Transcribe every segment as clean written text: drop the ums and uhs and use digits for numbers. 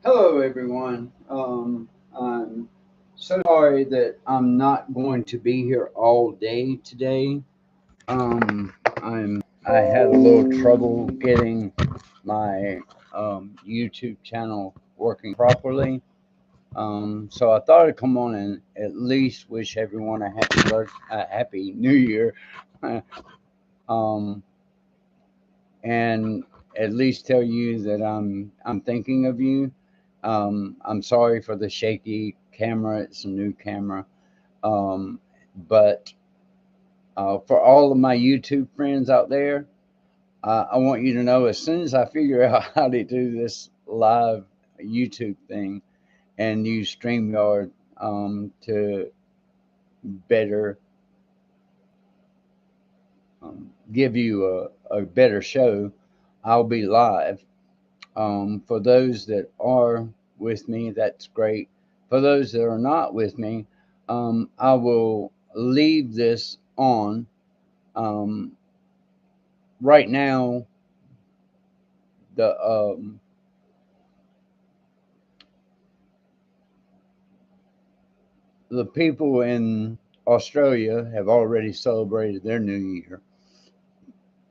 Hello, everyone. I'm so sorry that I'm not going to be here all day today. I had a little trouble getting my YouTube channel working properly. So I thought I'd come on and at least wish everyone a happy New Year, um, and at least tell you that I'm thinking of you. I'm sorry for the shaky camera. It's a new camera. Um, but for all of my YouTube friends out there, I want you to know as soon as I figure out how to do this live YouTube thing and use StreamYard to better give you a better show, I'll be live. For those that are with me, that's great. For those that are not with me, I will leave this on. Um, right now, the the people in Australia have already celebrated their New Year,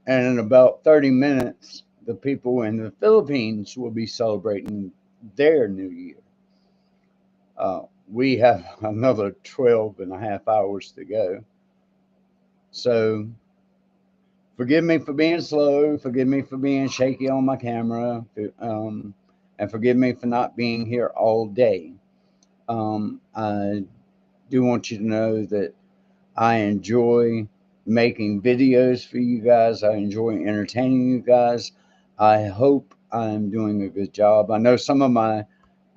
and in about 30 minutes, the people in the Philippines will be celebrating their New Year. We have another 12 and a half hours to go. So forgive me for being slow. Forgive me for being shaky on my camera. And forgive me for not being here all day. I do want you to know that I enjoy making videos for you guys. I enjoy entertaining you guys. I hope I'm doing a good job. I know some of my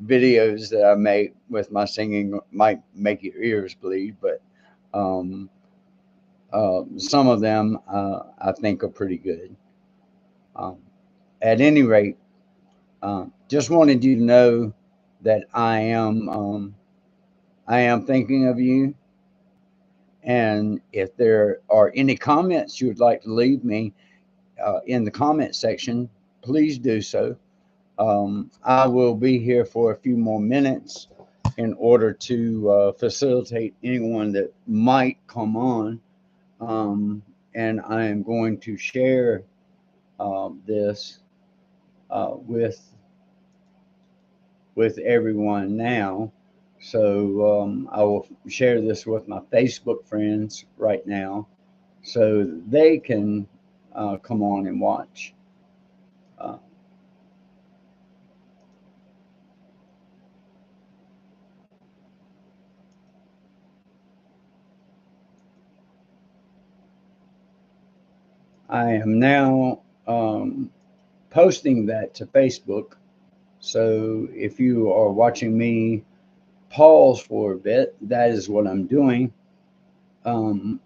videos that I make with my singing might make your ears bleed, but um, some of them I think are pretty good. Um, at any rate, just wanted you to know that I am thinking of you. And if there are any comments you would like to leave me in the comment section, please do so. I will be here for a few more minutes in order to facilitate anyone that might come on. Um, and I am going to share this with everyone now. So I will share this with my Facebook friends right now, so they can come on and watch. Uh, I am now posting that to Facebook. So if you are watching me pause for a bit, that is what I'm doing. Um,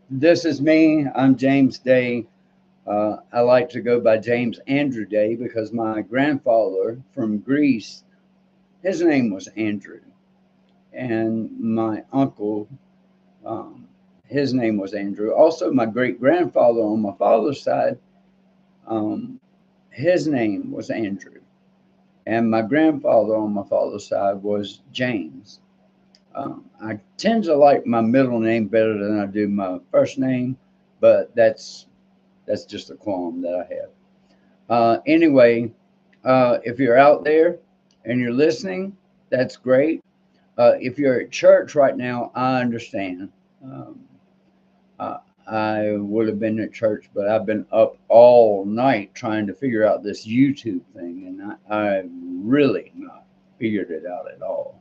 this is me. I'm James Day. I like to go by James Andrew Day because my grandfather from Greece, his name was Andrew, and my uncle, um, his name was Andrew. Also, my great grandfather on my father's side, um, his name was Andrew, and my grandfather on my father's side was James. I tend to like my middle name better than I do my first name, but that's just a qualm that I have. Anyway, if you're out there and you're listening, that's great. If you're at church right now, I understand. Um, I would have been at church, but I've been up all night trying to figure out this YouTube thing, and I really not figured it out at all.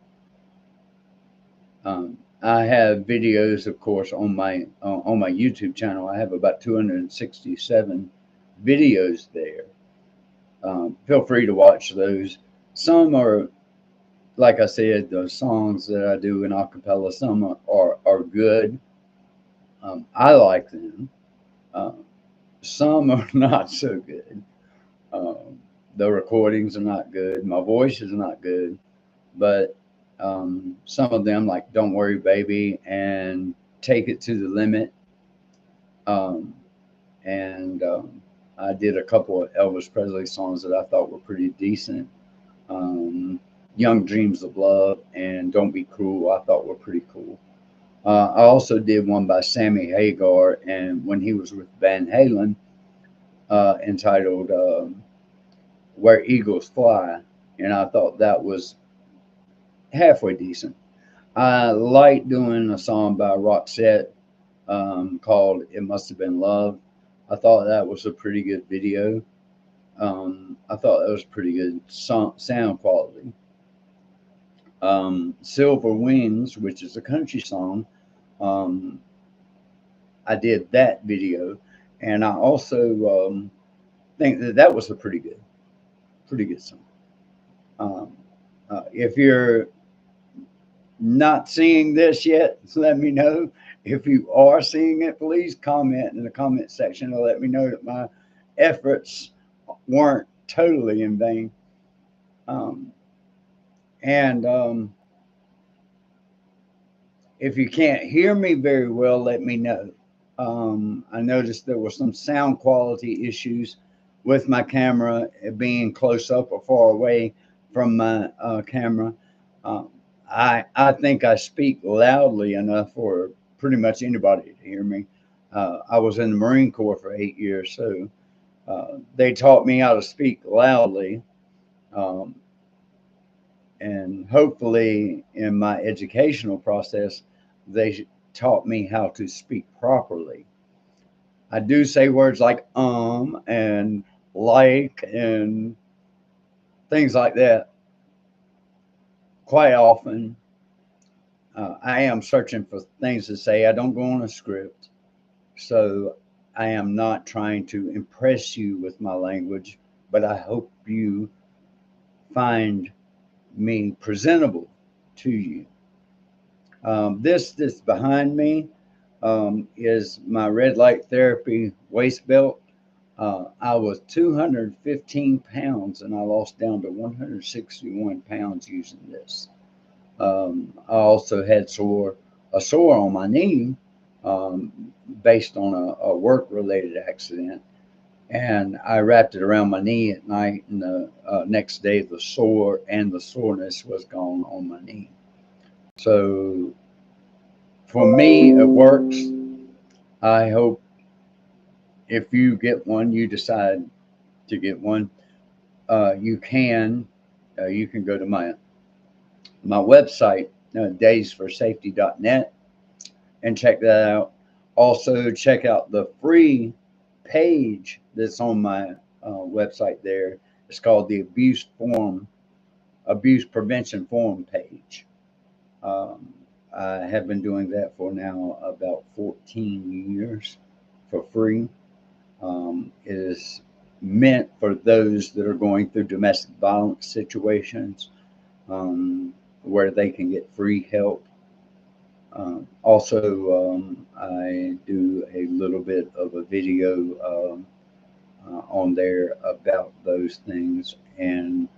I have videos, of course, on my YouTube channel. I have about 267 videos there. Feel free to watch those. Some are, like I said, the songs that I do in acapella. Some are good. I like them. Um, some are not so good. Um, the recordings are not good. My voice is not good. But some of them, like "Don't Worry, Baby" and "Take It to the Limit," um, and I did a couple of Elvis Presley songs that I thought were pretty decent. Young Dreams of Love, and Don't Be Cruel, I thought were pretty cool. I also did one by Sammy Hagar, and when he was with Van Halen, entitled Where Eagles Fly, and I thought that was halfway decent. I like doing a song by Roxette called It Must Have Been Love. I thought that was a pretty good video. I thought that was pretty good sound quality. Silver Wings, which is a country song, um, I did that video, and I also think that that was a pretty good song. Um, if you're not seeing this yet, let me know. If you are seeing it, please comment in the comment section and let me know that my efforts weren't totally in vain. Um, and if you can't hear me very well, let me know. I noticed there were some sound quality issues with my camera being close up or far away from my camera. Um, I think I speak loudly enough for pretty much anybody to hear me. I was in the Marine Corps for 8 years, so they taught me how to speak loudly. Um, and hopefully, in my educational process, they taught me how to speak properly. I do say words like and like and things like that quite often. I am searching for things to say. I don't go on a script. So I am not trying to impress you with my language, but I hope you find me presentable to you. This that's behind me is my red light therapy waist belt. I was 215 pounds and I lost down to 161 pounds using this. I also had a sore on my knee um, based on a work related accident. And I wrapped it around my knee at night, and the next day the sore and the soreness was gone on my knee. So for me, it works. I hope if you get one, you decide to get one, you can. You can go to my website, daysforsafety.net, and check that out. Also, check out the free page that's on my website there. It's called the Abuse Prevention Forum page. Um, I have been doing that for now about 14 years for free. It is meant for those that are going through domestic violence situations um, where they can get free help. Also, I do a little bit of a video on there about those things, and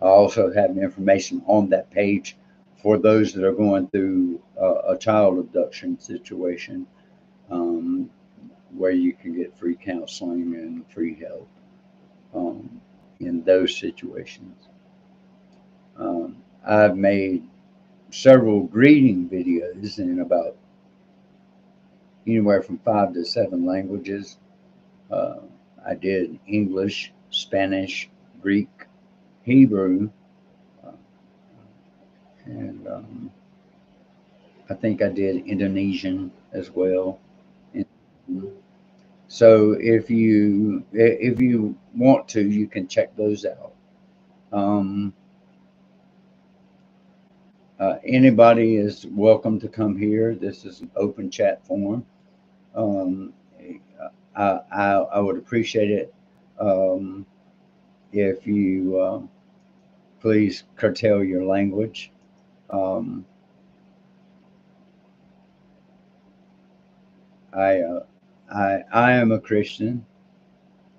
I also have information on that page for those that are going through a child abduction situation, um, where you can get free counseling and free help um, in those situations. I've made several greeting videos in about anywhere from 5 to 7 languages. Uh, I did English, Spanish, Greek, Hebrew, uh, and I think I did Indonesian as well. And so if you want to, you can check those out. Um, Anybody is welcome to come here. This is an open chat forum. Um, I would appreciate it um, if you please curtail your language. Um, I, uh, I am a Christian.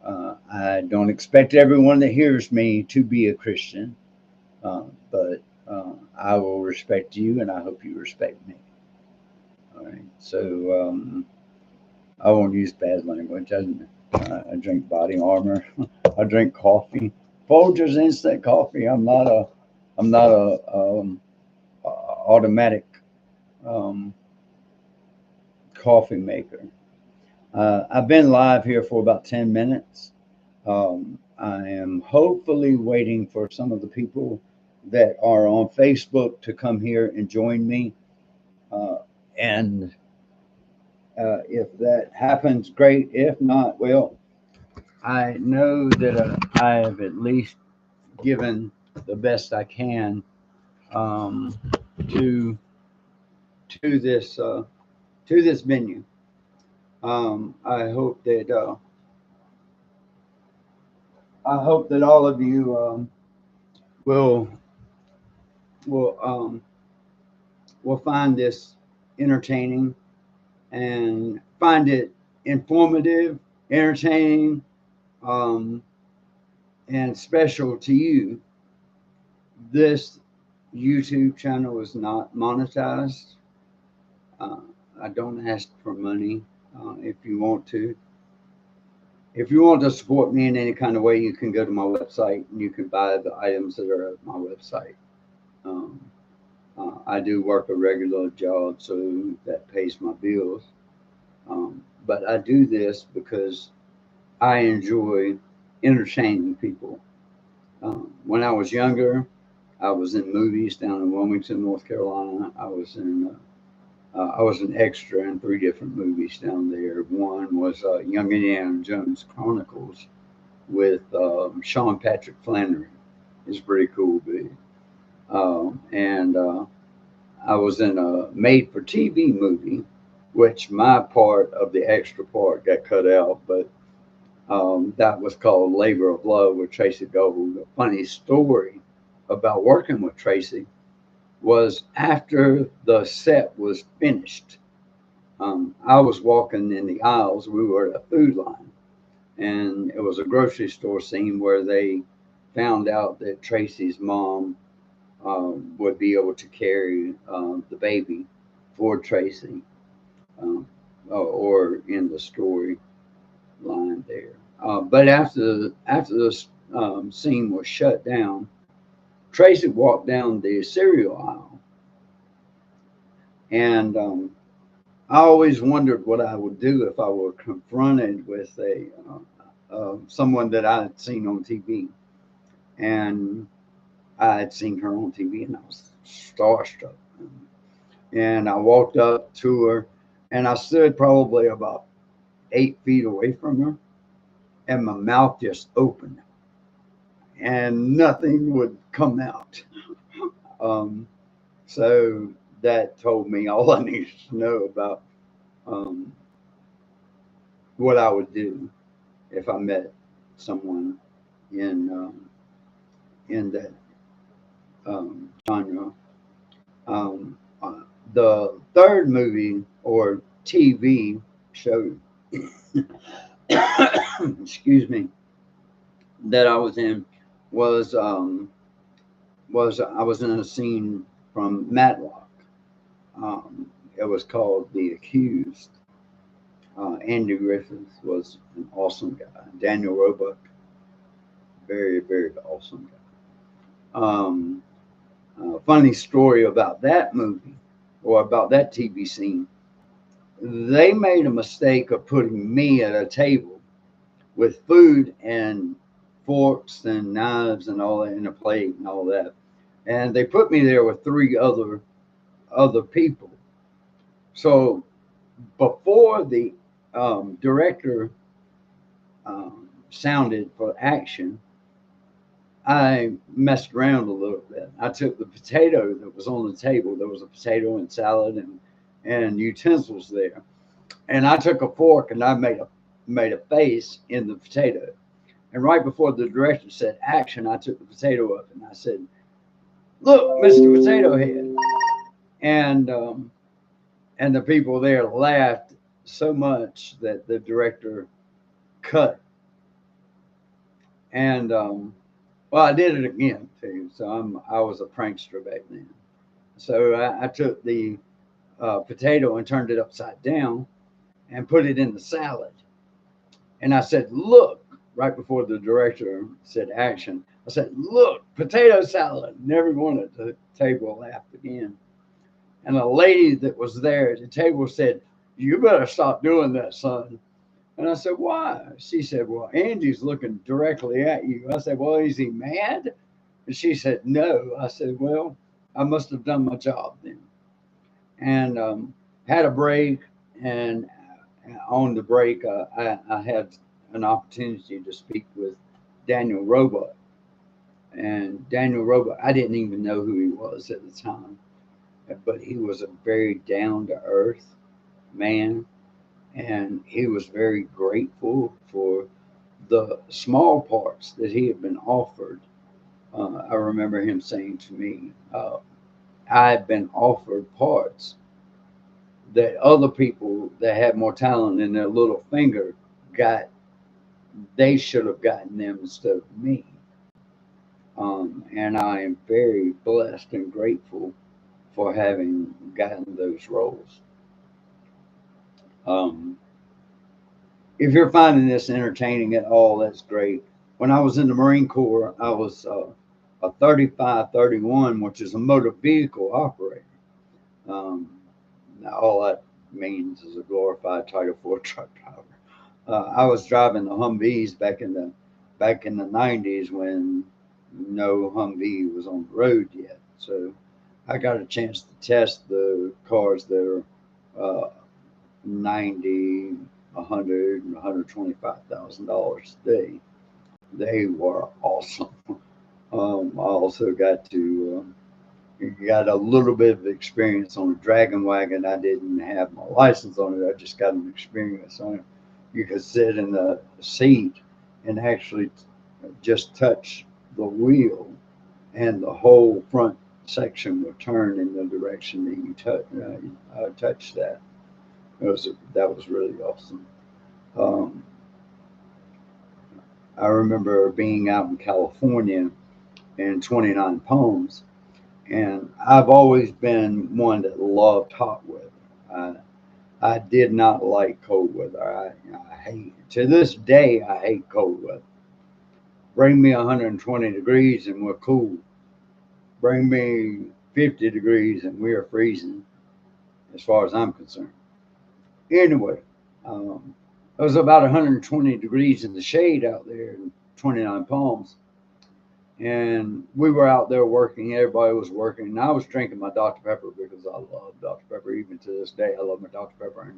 I don't expect everyone that hears me to be a Christian, but I will respect you, and I hope you respect me. All right. So I won't use bad language. I drink body armor. I drink coffee. Folgers instant coffee. I'm not a automatic um, coffee maker. I've been live here for about 10 minutes. I am hopefully waiting for some of the people that are on Facebook to come here and join me. Uh, and if that happens, great. If not, well, I know that I have at least given the best I can um, to to this uh, to this venue. I hope that all of you will will will find this entertaining and find it informative, entertaining, um, and special to you. This YouTube channel is not monetized. Uh, I don't ask for money. If you want to, if you want to support me in any kind of way, you can go to my website and you can buy the items that are at my website. Um, I do work a regular job, so that pays my bills. But I do this because I enjoy entertaining people. When I was younger, I was in movies down in Wilmington, North Carolina. I was an extra in three different movies down there. One was Young Indiana Jones Chronicles with Sean Patrick Flannery. It's pretty cool, dude. And I was in a made-for-TV movie, which my part of the extra part got cut out, but that was called Labor of Love with Tracy Gold. A funny story about working with Tracy was after the set was finished, I was walking in the aisles. We were at a food line, and it was a grocery store scene where they found out that Tracy's mom would be able to carry the baby for Tracy, um, or in the story line there. But after this scene was shut down, Tracy walked down the cereal aisle, and I always wondered what I would do if I were confronted with a someone that I had seen on TV, and I had seen her on TV, and I was starstruck. And I walked up to her, and I stood probably about 8 feet away from her, and my mouth just opened, and nothing would come out. Um, so that told me all I needed to know about um, what I would do if I met someone in in that genre. Um, the third movie or TV show, excuse me, that I was in was I was in a scene from Matlock. It was called The Accused. Andy Griffith was an awesome guy. Daniel Roebuck, very, very awesome guy. Funny story about that movie or about that TV scene. They made a mistake of putting me at a table with food and forks and knives and all that in a plate and all that. And they put me there with three other people. So before the director sounded for action, I messed around a little bit. I took the potato that was on the table. There was a potato and salad and utensils there, and I took a fork and I made a face in the potato. And right before the director said action, I took the potato up and I said, "Look, Mr. Potato Head," and and the people there laughed so much that the director cut. And well, I did it again too. So I was a prankster back then. So I took the potato and turned it upside down and put it in the salad. And I said, "Look." right before the director said action, I said, "Look, potato salad." And everyone at the table laughed again. And a lady that was there at the table said, "You better stop doing that, son." And I said, "Why?" She said, "Well, Andy's looking directly at you." I said, "Well, is he mad?" And she said, "No." I said, "Well, I must have done my job then." And had a break. And on the break, I had an opportunity to speak with Daniel Roebuck. And Daniel Roebuck, I didn't even know who he was at the time, but he was a very down to earth man. And he was very grateful for the small parts that he had been offered. I remember him saying to me, I had been offered parts that other people that had more talent in their little finger got, they should have gotten them instead of me. And I am very blessed and grateful for having gotten those roles. Um, if you're finding this entertaining at all, that's great. When I was in the Marine Corps, I was a 3531, which is a motor vehicle operator. Um, Now, all that means is a glorified Title IV truck driver. I was driving the Humvees back in the 90s when no Humvee was on the road yet. So I got a chance to test the cars that are 90, 100, and $125,000 a day. They were awesome. I also got a little bit of experience on a Dragon Wagon. I didn't have my license on it. I just got an experience on it. You could sit in the seat and actually just touch the wheel, and the whole front section would turn in the direction that you touch that. That was really awesome. Um, I remember being out in California in 29 Palms, and I've always been one that loved hot weather. I, I did not like cold weather. I hate, to this day, I hate cold weather. Bring me 120 degrees and we're cool. Bring me 50 degrees and we are freezing, as far as I'm concerned. Anyway, um, it was about 120 degrees in the shade out there in 29 Palms. And we were out there working. Everybody was working. And I was drinking my Dr. Pepper because I love Dr. Pepper. Even to this day, I love my Dr. Pepper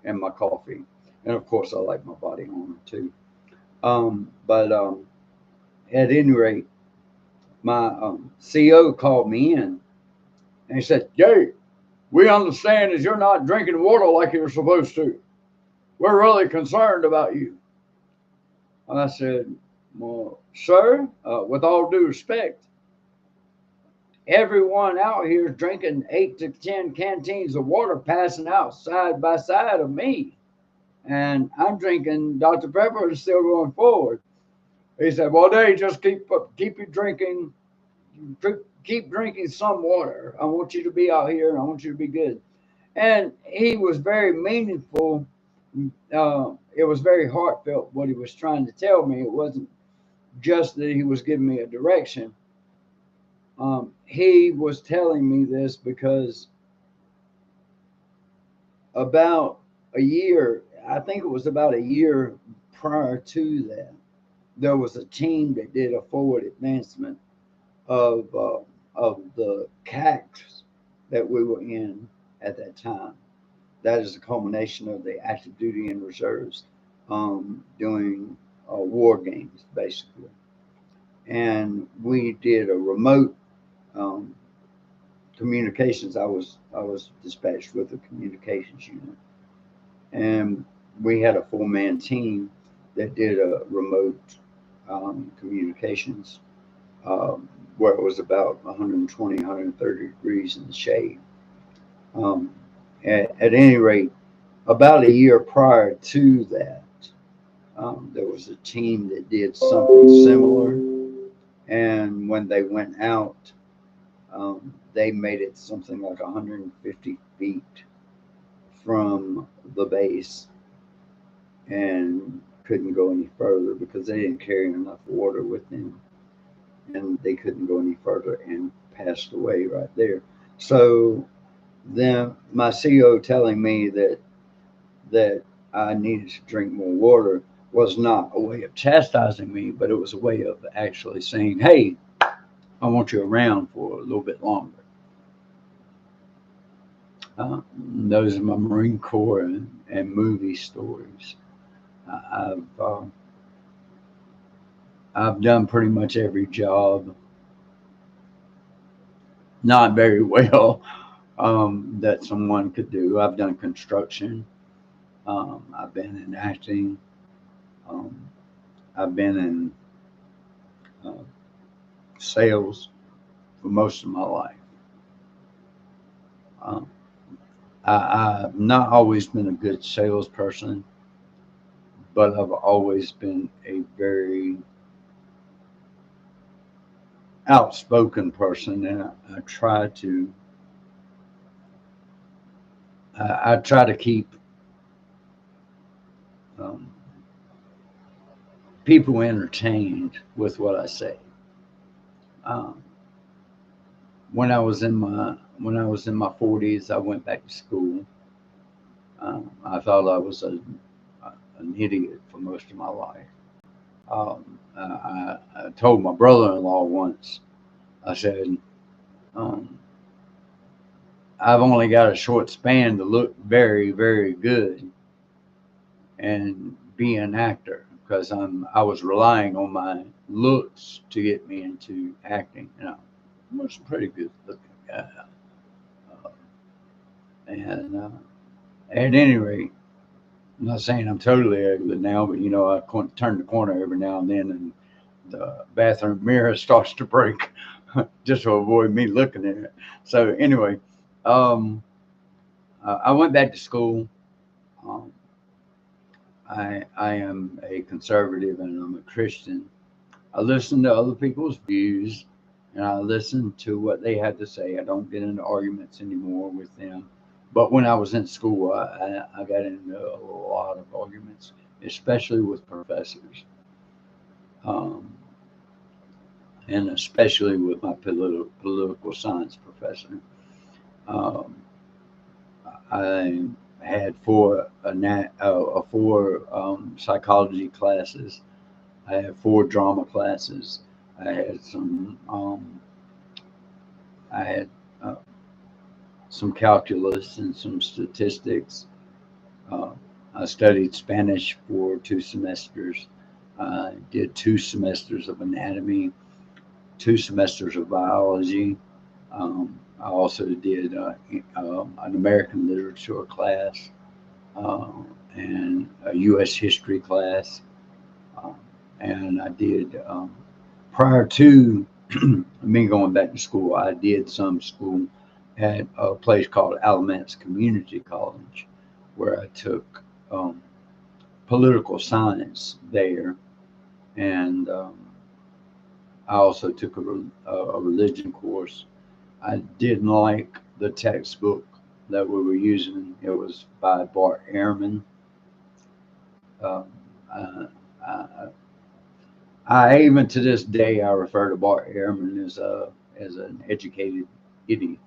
and my coffee. And of course, I like my body armor too. But at any rate, my CO called me in and he said, "Jay, we understand that you're not drinking water like you're supposed to. We're really concerned about you." And I said, "Well, sir, with all due respect, everyone out here is drinking 8 to 10 canteens of water passing out side by side of me. And I'm drinking Dr. Pepper and still going forward." He said, "Well, they just keep you drinking, keep drinking some water. I want you to be out here and I want you to be good." And he was very meaningful. It was very heartfelt what he was trying to tell me. It wasn't just that he was giving me a direction. He was telling me this because about a year, I think it was about a year prior to that, there was a team that did a forward advancement of the CACs that we were in at that time. That is a culmination of the active duty and reserves doing war games, basically. And we did a remote um, communications. I was dispatched with a communications unit, and we had a 4-man team that did a remote communications um, where it was about 120, 130 degrees in the shade. Um, at any rate, about a year prior to that, there was a team that did something similar. And when they went out, they made it something like 150 feet from the base. And couldn't go any further because they didn't carry enough water with them, and they couldn't go any further and passed away right there. So then my CO telling me that I needed to drink more water was not a way of chastising me, but it was a way of actually saying, "Hey, I want you around for a little bit longer." Those are my Marine Corps and movie stories. I've I've done pretty much every job, not very well, that someone could do. I've done construction. I've been in acting. Um, I've been in uh, sales for most of my life. Um, I've not always been a good salesperson, but I've always been a very outspoken person, and I try to I try to keep um, people entertained with what I say. Um, when I was in my 40s, I went back to school. I thought I was an idiot for most of my life. I told my brother-in-law once. I said, um, "I've only got a short span to look very, very good and be an actor because I was relying on my looks to get me into acting. You know, I was a pretty good looking guy, uh, and at any rate, I'm not saying I'm totally ugly now, but you know, turn the corner every now and then, and the bathroom mirror starts to break just to avoid me looking at it. So anyway, um, I went back to school. Um, I am a conservative and I'm a Christian. I listen to other people's views and I listen to what they had to say. I don't get into arguments anymore with them. But when I was in school, I got into a lot of arguments, especially with professors, um, and especially with my political science professor. Um, I had four psychology classes. I had four drama classes. I had some. I had uh, some calculus and some statistics. Uh, I studied Spanish for 2 semesters. I did 2 semesters of anatomy, 2 semesters of biology. I also did an American literature class uh, and a U.S. history class. Um, and I did, prior to me going back to school, I did some school at a place called Alamance Community College, where I took political science there, and I also took a religion course. I didn't like the textbook that we were using. It was by Bart Ehrman. Um, I, I, I even to this day I refer to Bart Ehrman as an educated idiot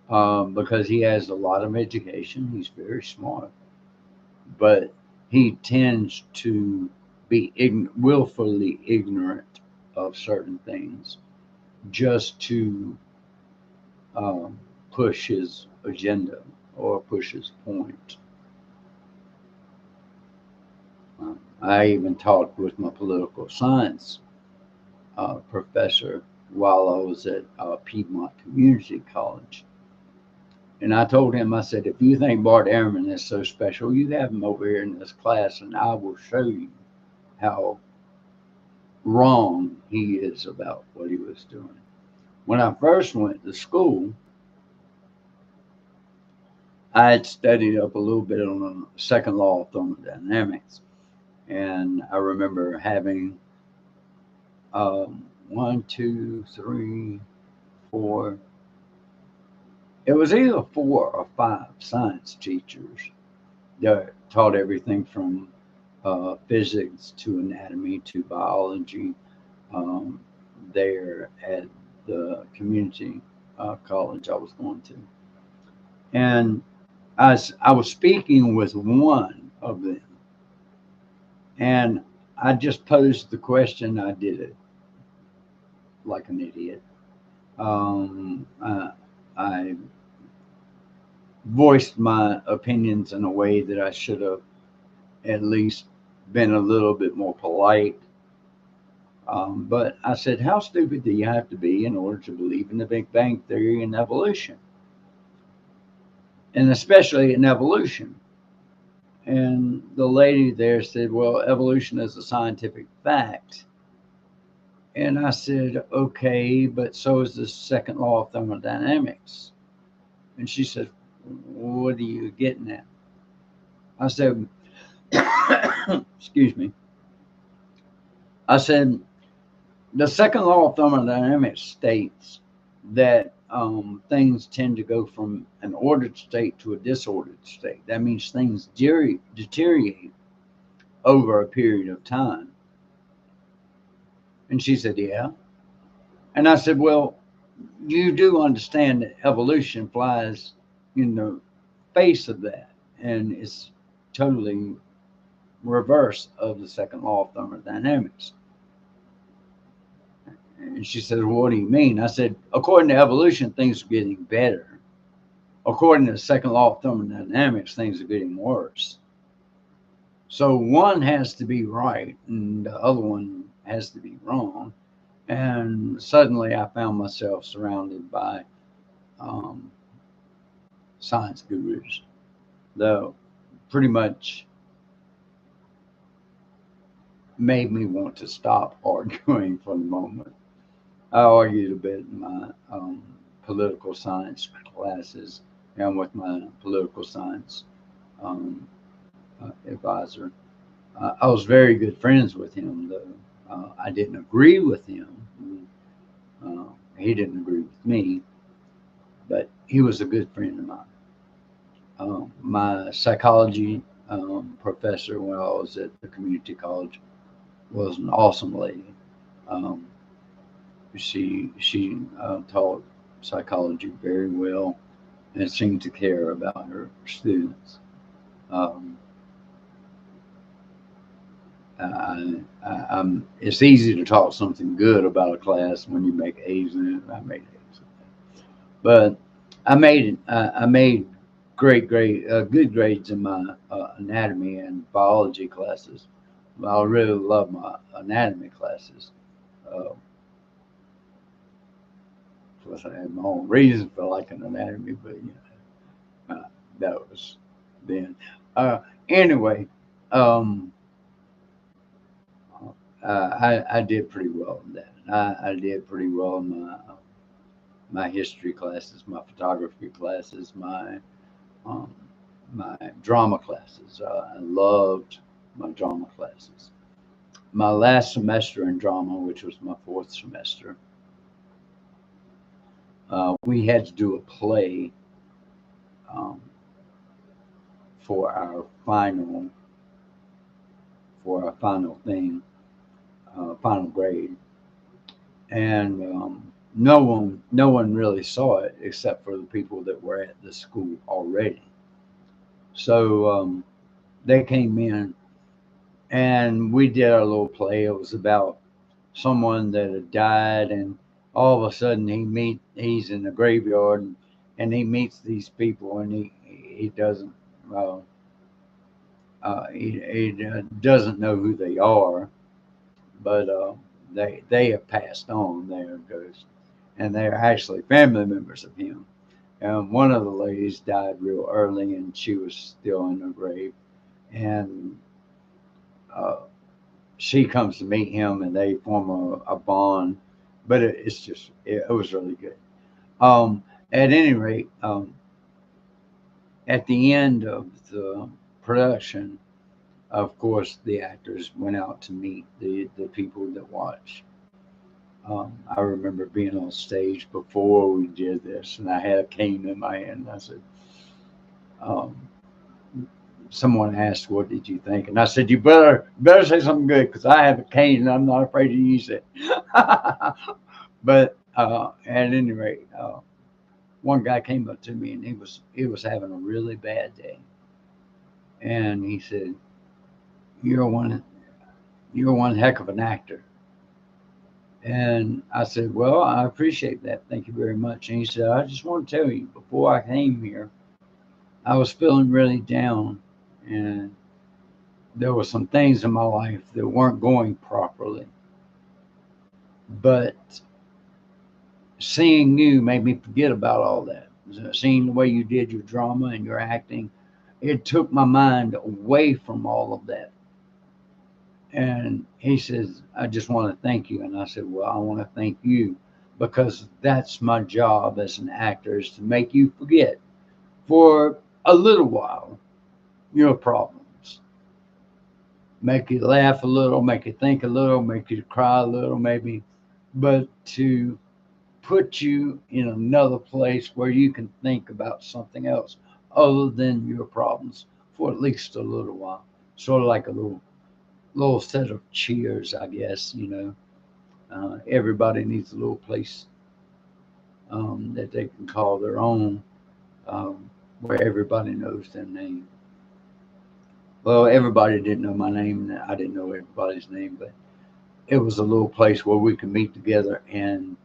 because he has a lot of education. He's very smart, but he tends to be willfully ignorant of certain things just to um, push his agenda or push his point. I even talked with my political science professor while I was at Piedmont Community College. And I told him, I said, if you think Bart Ehrman is so special, you have him over here in this class, and I will show you how wrong he is about what he was doing. When I first went to school, I had studied up a little bit on the second law of thermodynamics. And I remember having one, two, three, four. It was either 4 or 5 science teachers that taught everything from physics to anatomy to biology um, there at the community college I was going to. And I was speaking with one of them, and I just posed the question. I did it like an idiot. Um, uh, I voiced my opinions in a way that I should have at least been a little bit more polite. But I said, how stupid do you have to be in order to believe in the Big Bang Theory and evolution? And especially in evolution. And the lady there said, well, evolution is a scientific fact. And I said, okay, but so is the second law of thermodynamics. And she said, what are you getting at? I said, excuse me. I said, the second law of thermodynamics states that things tend to go from an ordered state to a disordered state. That means things deteriorate over a period of time. And she said, yeah. And I said, well, you do understand that evolution flies in the face of that. And it's totally reverse of the second law of thermodynamics. And she said, well, what do you mean? I said, according to evolution, things are getting better. According to the second law of thermodynamics, things are getting worse. So one has to be right and the other one has to be wrong. And suddenly I found myself surrounded by um, science gurus, though pretty much made me want to stop arguing for the moment. I argued a bit in my political science classes and with my political science um, advisor. I was very good friends with him, though. I didn't agree with him. He didn't agree with me, but he was a good friend of mine. My psychology professor when I was at the community college was an awesome lady. Um, she taught psychology very well and seemed to care about her students. Um, it's easy to talk something good about a class when you make A's in it. I made A's, but I made good grades in my anatomy and biology classes. I really love my anatomy classes. Uh, Plus, I had my own reason for liking anatomy, but that was then. Uh, anyway, um, I did pretty well in that. I did pretty well in my history classes, my photography classes, um, my drama classes. I loved my drama classes. My last semester in drama, which was my fourth semester, we had to do a play um, for our final thing, final grade, and no one really saw it except for the people that were at the school already. So they came in and we did our little play. It was about someone that had died, and all of a sudden he's in the graveyard, and he meets these people, and he doesn't uh, he doesn't know who they are, but they have passed on. They're ghosts, and they're actually family members of him. And one of the ladies died real early, and she was still in her grave, and uh, she comes to meet him, and they form a bond. But it was really good. At any rate, at the end of the production, of course, the actors went out to meet the people that watched. I remember being on stage before we did this, and I had a cane in my hand. And I said, um, someone asked, "What did you think?" And I said, "You better say something good because I have a cane and I'm not afraid to use it." But at any rate, one guy came up to me and he was having a really bad day, and he said, "You're one you're one heck of an actor." And I said, "Well, I appreciate that. Thank you very much." And he said, "I just want to tell you, before I came here, I was feeling really down, and there were some things in my life that weren't going properly. But seeing you made me forget about all that. Seeing the way you did your drama and your acting, it took my mind away from all of that." And he says, "I just want to thank you." And I said, "Well, I want to thank you because that's my job as an actor is to make you forget for a little while your problems, make you laugh a little, make you think a little, make you cry a little, maybe, but to put you in another place where you can think about something else other than your problems for at least a little while. Sort of like a little set of cheers, I guess. Everybody needs a little place that they can call their own, where everybody knows their name. Well, everybody didn't know my name, and I didn't know everybody's name, but it was a little place where we could meet together and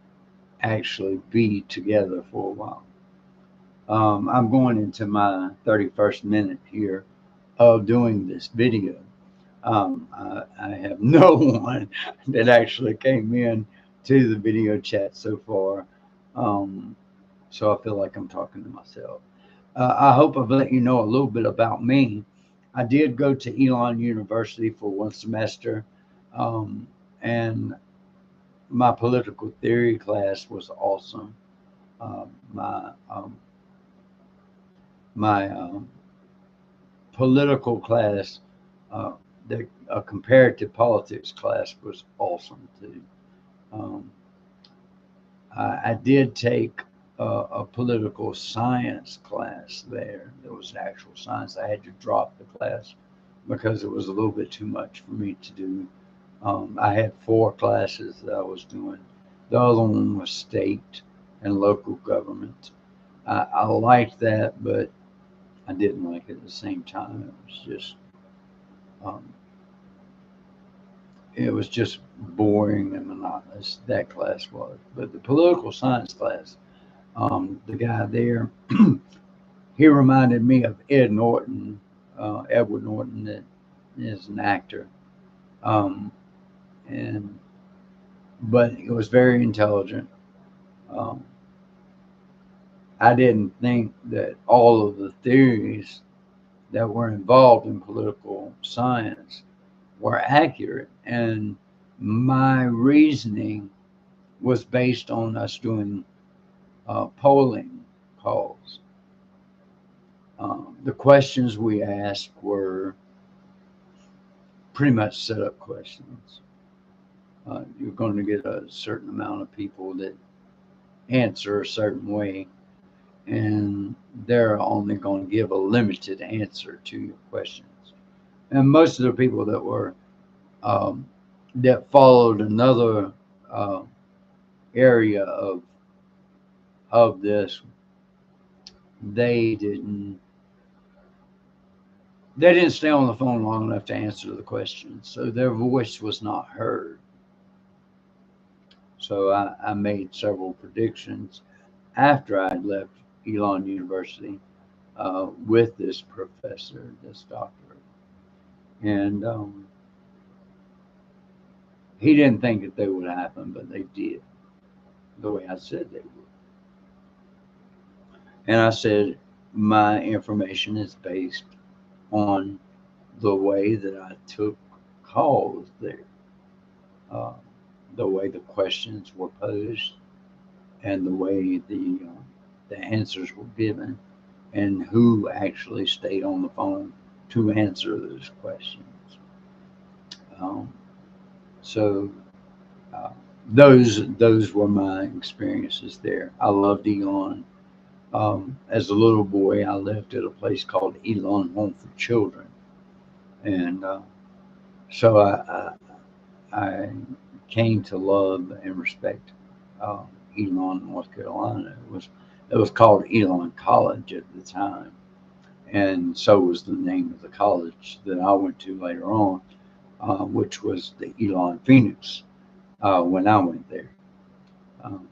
actually be together for a while. I'm going into my 31st minute here of doing this video. I have no one that actually came in to the video chat so far. Um, so I feel like I'm talking to myself. I hope I've let you know a little bit about me. I did go to Elon University for one semester, um, and my political theory class was awesome. My political class, uh, a comparative politics class, was awesome too. Um, I did take a political science class there. There was actual science. I had to drop the class because it was a little bit too much for me to do. I had four classes that I was doing. The other one was state and local government. I liked that, but I didn't like it at the same time. Um, it was just boring and monotonous. That class was, but the political science class, the guy there, he reminded me of Edward Norton, that is an actor, um, and but it was very intelligent. Um, I didn't think that all of the theories that were involved in political science were accurate, and my reasoning was based on us doing polling calls. The questions we asked were pretty much set up questions. You're going to get a certain amount of people that answer a certain way, and they're only going to give a limited answer to your questions. And most of the people um, that followed another uh, area of this, they didn't they didn't stay on the phone long enough to answer the questions, so their voice was not heard. So I made several predictions after I'd left Elon University with this professor, this doctor, and he didn't think that they would happen, but they did, the way I said they would. And I said my information is based on the way that I took calls there, uh, the way the questions were posed, and the way the answers were given, and who actually stayed on the phone to answer those questions. Um, so uh, those were my experiences there. I loved Elon. As a little boy, I lived at a place called Elon Home for Children, and so I came to love and respect uh, Elon, North Carolina. It was called Elon College at the time, and so was the name of the college that I went to later on, which was the Elon Phoenix. When I went there, um,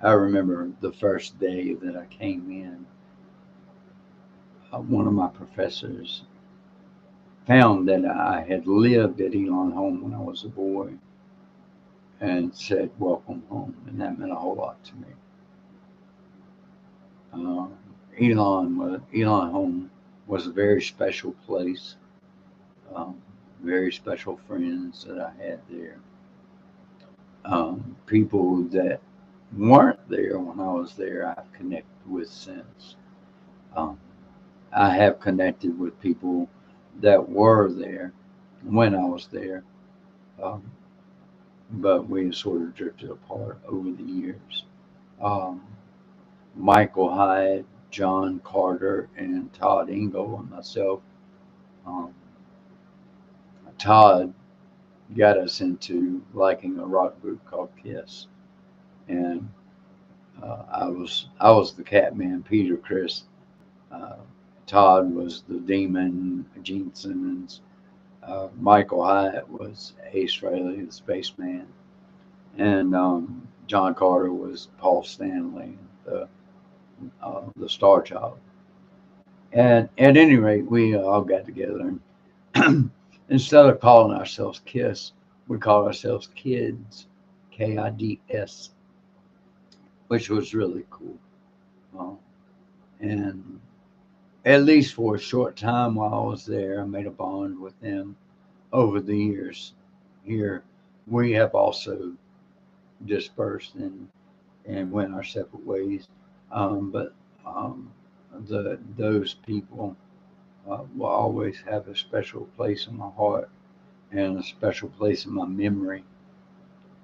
I remember the first day that I came in. One of my professors found that I had lived at Elon Home when I was a boy, and said, "Welcome home," and that meant a whole lot to me. Uh, Elon Home was a very special place. Um, Very special friends that I had there. People that weren't there when I was there, I've connected with since. Um, I have connected with people that were there when I was there, um, but we sort of drifted apart over the years. Um, Michael Hyatt, John Carter, and Todd Engel and myself. Um, Todd got us into liking a rock group called Kiss, and I was the Catman, Peter Chris. Uh, Todd was the Demon, Gene Simmons. Michael Hyatt was Ace Frehley, the spaceman, and John Carter was Paul Stanley, the Star Child. And at any rate, we all got together, and instead of calling ourselves Kiss, we called ourselves Kids, Kids, which was really cool. Uh, and at least for a short time while I was there, I made a bond with them over the years. Here, we have also dispersed and went our separate ways. But um, those people will always have a special place in my heart and a special place in my memory.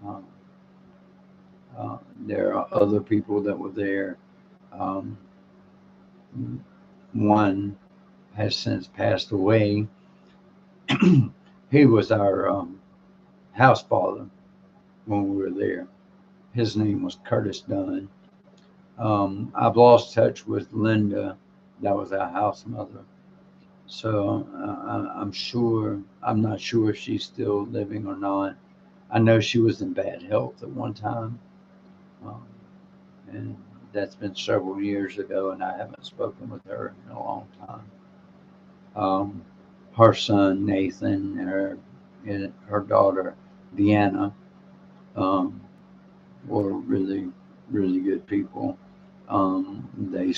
Um, there are other people that were there. Um, One has since passed away. He was our house father when we were there. His name was Curtis Dunn. I've lost touch with Linda. That was our house mother. So I'm sure, I'm not sure if she's still living or not. I know she was in bad health at one time. Um, and that's been several years ago, and I haven't spoken with her in a long time. Um, Her son Nathan and her daughter Deanna um, were really good people. They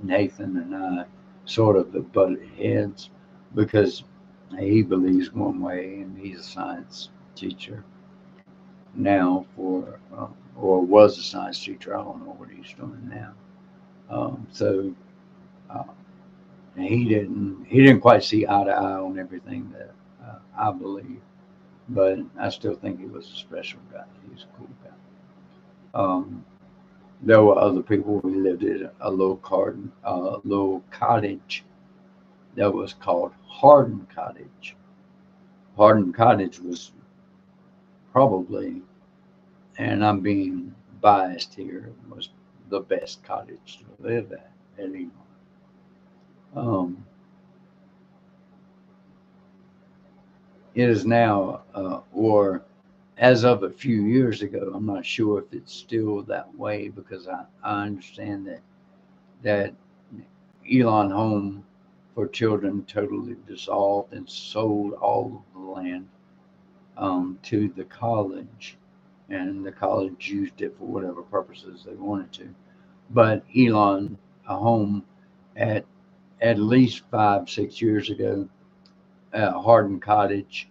Nathan and I sort of butted heads because he believes one way and he's a science teacher now or was a science teacher. I don't know what he's doing now. So uh, he didn't quite see eye to eye on everything that I believe, but I still think he was a special guy. He's a cool guy. Um, there were other people. We lived in a little cottage that was called Hardin Cottage. Hardin Cottage was probably, and I'm being biased here, was the best cottage to live at Elon. Um, it is now, or as of a few years ago, I'm not sure if it's still that way because I understand that Elon Home for Children totally dissolved and sold all of the land to the college, and the college used it for whatever purposes they wanted to. But Elon Home, at at least 5 6 years ago, Hardin Cottage,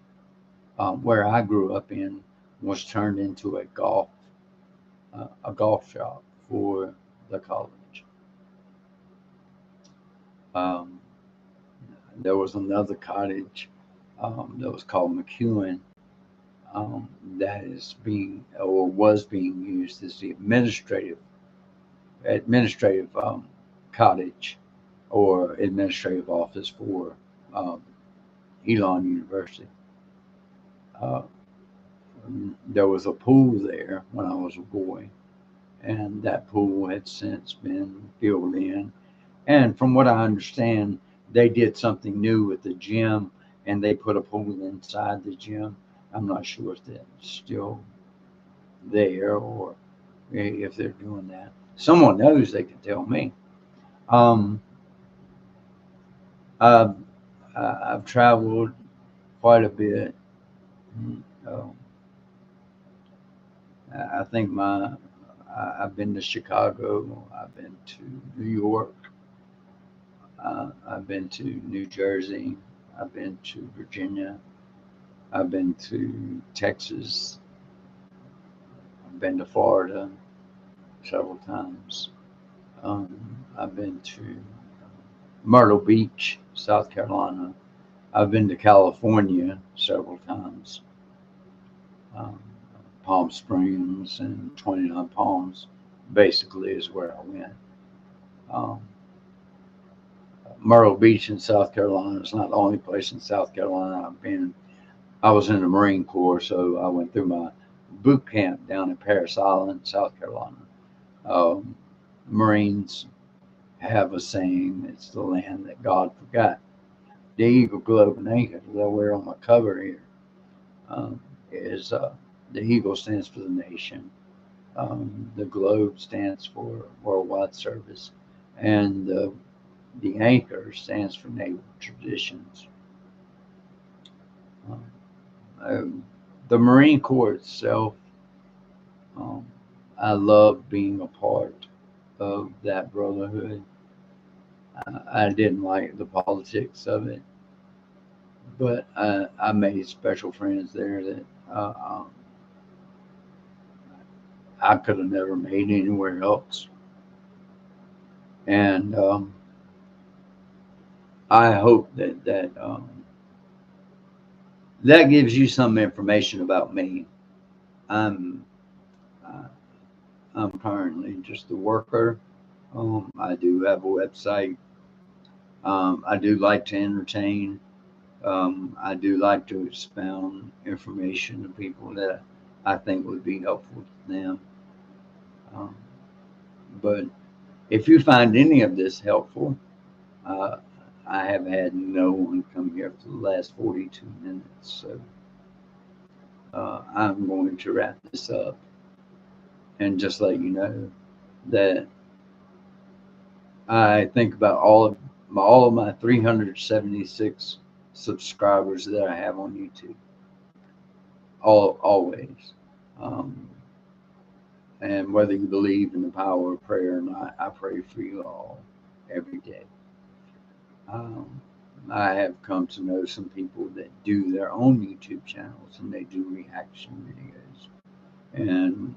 where I grew up in, was turned into a golf shop for the college. Um, there was another cottage that was called McEwen that is being or was being used as the administrative administrative cottage or administrative office for um, Elon University. Uh, there was a pool there when I was a boy, and that pool had since been filled in. And from what I understand, they did something new with the gym and they put a pool inside the gym. I'm not sure if that's still there or if they're doing that. Someone knows, they can tell me. Um, I've, I've traveled quite a bit. Um, I think I've been to Chicago, I've been to New York, I've been to New Jersey, I've been to Virginia, I've been to Texas, I've been to Florida several times. I've been to Myrtle Beach, South Carolina. I've been to California several times. Um, Palm Springs and 29 Palms basically is where I went. Um, Myrtle Beach in South Carolina is not the only place in South Carolina I've been. I was in the Marine Corps, so I went through my boot camp down in Parris Island, South Carolina. Um, Marines have a saying, it's the land that God forgot. The Eagle, Globe, and Anchor that I wear on my cover here is the Eagle stands for the nation. The Globe stands for worldwide service, and the Anchor stands for naval traditions. Um, the Marine Corps itself, um, I love being a part of that brotherhood. I didn't like the politics of it, but I made special friends there that I could have never made anywhere else. And I hope that gives you some information about me. I'm uh, I'm currently just a worker. I do have a website. I do like to entertain. I do like to expound information to people that I think would be helpful to them. Um, but if you find any of this helpful, uh, I have had no one come here for the last 42 minutes. So I'm going to wrap this up and just let you know that I think about all of my 376 subscribers that I have on YouTube. Always. Um, and whether you believe in the power of prayer or not, I pray for you all every day. Um, I have come to know some people that do their own YouTube channels and they do reaction videos. And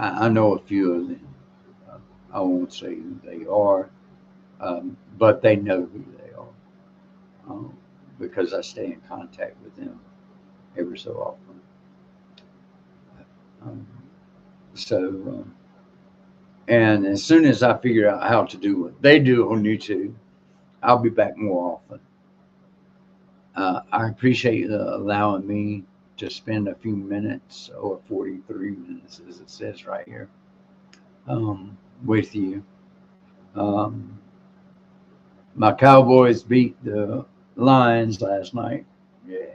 I know a few of them. Uh, I won't say who they are, but they know who they are because I stay in contact with them every so often. Um, so, and as soon as I figure out how to do what they do on YouTube, I'll be back more often. I appreciate allowing me to spend a few minutes or 43 minutes, as it says right here, with you. Um, my Cowboys beat the Lions last night. Yeah.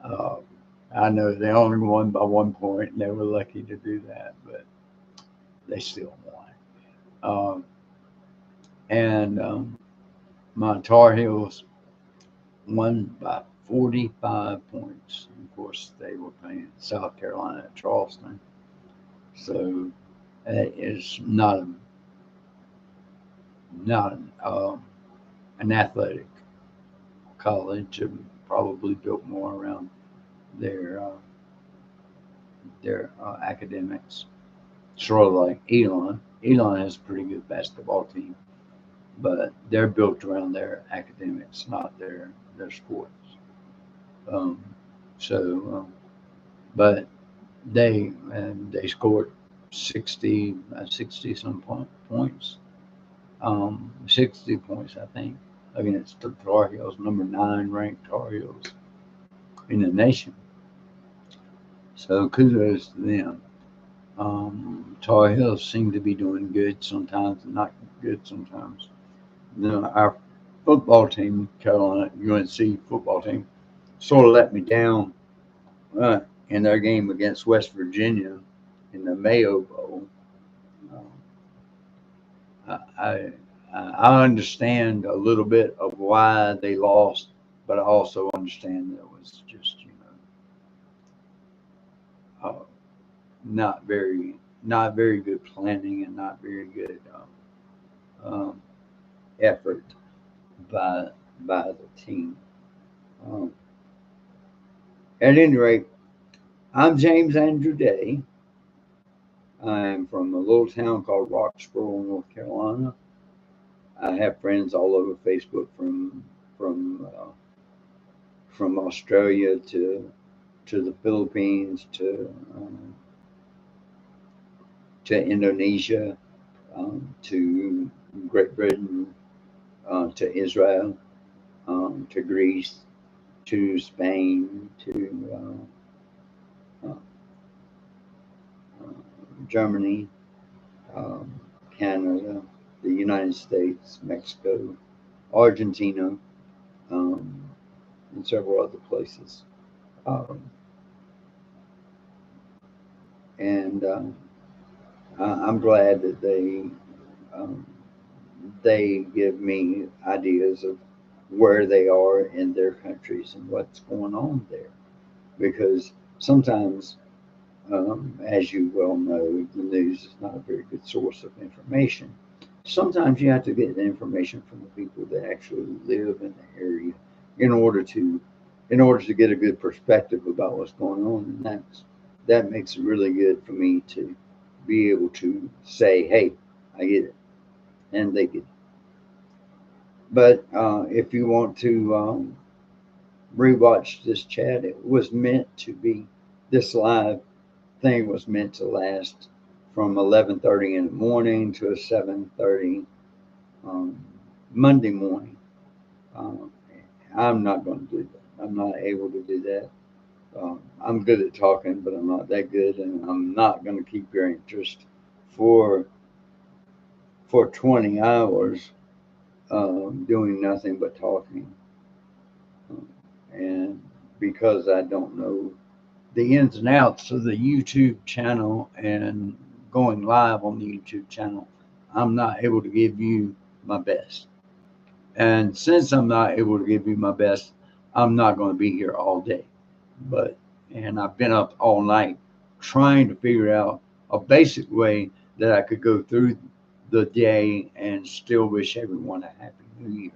Uh, I know they only won by 1 point, and they were lucky to do that, but they still won. Um, and my Tar Heels won by 45 points. Of course, they were playing South Carolina at Charleston. So it is not an athletic college, probably built more around their uh, their academics. Sort of like Elon. Elon has a pretty good basketball team, but they're built around their academics, not their sports. Um, so, but they scored 60 some points, 60 points, I think, against the Tar Heels, number 9 ranked Tar Heels in the nation. So kudos to them. Tar Heels seem to be doing good sometimes and not good sometimes. Our football team, Carolina UNC football team, sort of let me down uh, in their game against West Virginia in the Mayo Bowl. I I understand a little bit of why they lost, but I also understand that it was just uh, not very good planning and not very good um, effort by the team. Um, at any rate, I'm James Andrew Day. I'm from a little town called Roxborough, North Carolina. I have friends all over Facebook from from Australia to the Philippines to Indonesia, to Great Britain, to Israel, to Greece, to Spain, to Germany, um, Canada, the United States, Mexico, Argentina, um, and several other places. Um, and I'm glad that um, they give me ideas of where they are in their countries and what's going on there. Because sometimes, as you well know, the news is not a very good source of information. Sometimes you have to get the information from the people that actually live in the area in order to get a good perspective about what's going on, and that makes it really good for me to be able to say, "Hey, I get it," and they get it. But if you want to rewatch this chat, it was meant to be this live thing was meant to last from 11:30 in the morning to 7:30 um, Monday morning. Um, I'm not going to do that. I'm not able to do that. I'm good at talking, but I'm not that good, and I'm not going to keep your interest for 20 hours doing nothing but talking. Um, and because I don't know the ins and outs of the YouTube channel and going live on the YouTube channel, I'm not able to give you my best. And since I'm not able to give you my best, I'm not going to be here all day. But and I've been up all night trying to figure out a basic way that I could go through the day and still wish everyone a happy new year.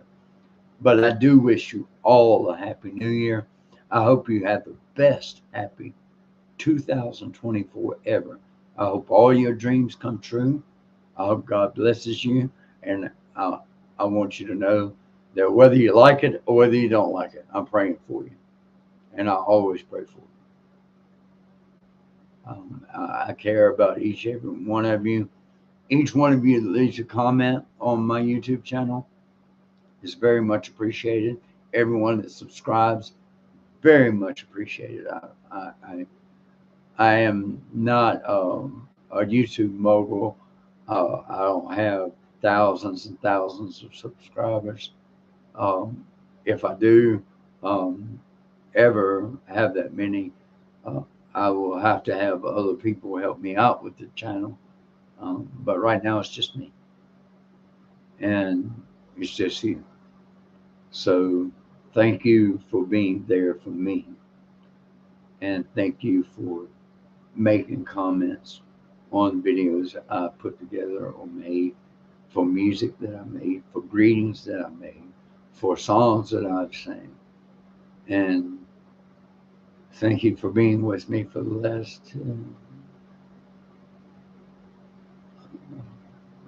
But I do wish you all a happy new year. I hope you have the best happy 2024 ever. I hope all your dreams come true. I hope God blesses you. And I want you to know that whether you like it or whether you don't like it, I'm praying for you. And I always pray for you. I care about each every one of you. Each one of you that leaves a comment on my YouTube channel is very much appreciated. Everyone that subscribes, very much appreciated. I am not a YouTube mogul. I don't have thousands and thousands of subscribers. Um, if I do ever have that many, uh, I will have to have other people help me out with the channel. But right now it's just me, and it's just you. So thank you for being there for me, and thank you for making comments on videos I put together or made, for music that I made, for greetings that I made, for songs that I've sang. And thank you for being with me for the last,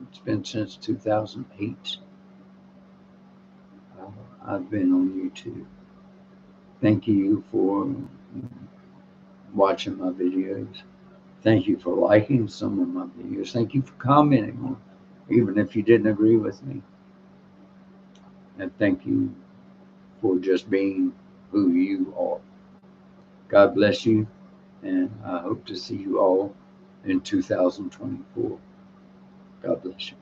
it's been since 2008. I've been on YouTube. Thank you for watching my videos. Thank you for liking some of my videos. Thank you for commenting on, even if you didn't agree with me. And thank you for just being who you are. God bless you, and I hope to see you all in 2024. God bless you.